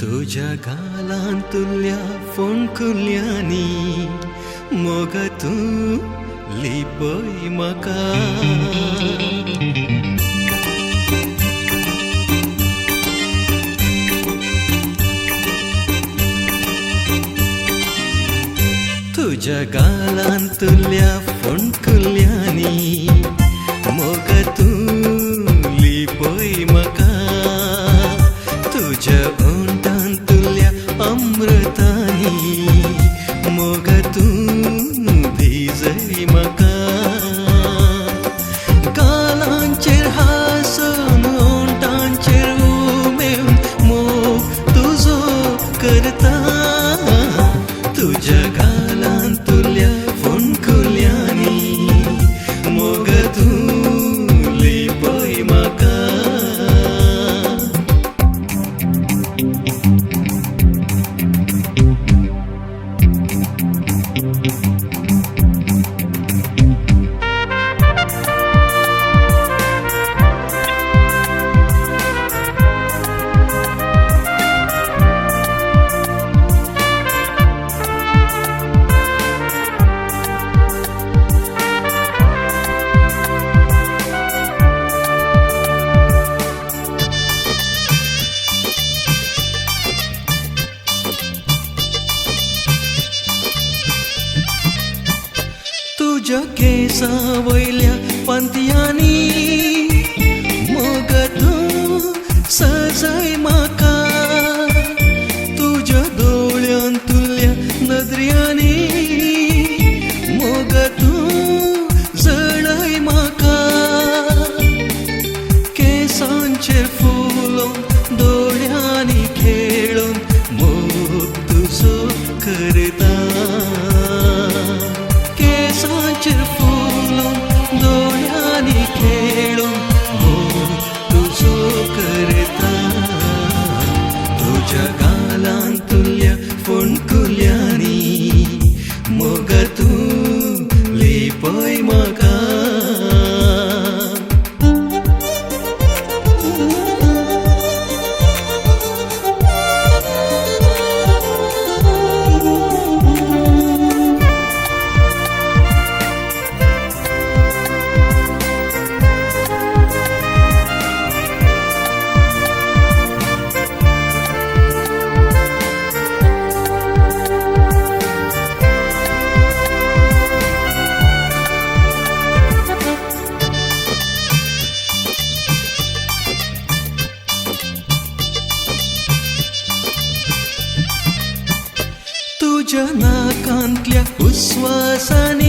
तुझ्या गालांतुल्या फोंडकुल्यांनी मोग तू लिपय म्हाका तुझ्या गालांतुल्या फोंडकुल्यांनी मोग तू लिपय म्हाका तुझ्या अमृतानी मोग तू भिजय म्हाका गालांचेर हांसून ओंठांचेर उमेल मोग तुजो करता तुझ्या गालांतुल्या फोंडकुल्यांनी मोग तू लिपय म्हाका तुझ्या केसां वयल्या पांतयांनी मोग तू सजय म्हाका तुझ्या दोळ्यांतुल्या नदऱ्यांनी मोग तू जळय म्हाका केसांचेर फुलोवन दोळ्यांनी खेळून मोग तुजो करता केसांचेर फुलोवन दोळ्यांनी खेळून मोग तुजो करता तुझ्या गालांतुल्या फोंडकुल्यांनी मोग तू लिपय म्हाका तुझ्या नाकांतल्या उस्वासानी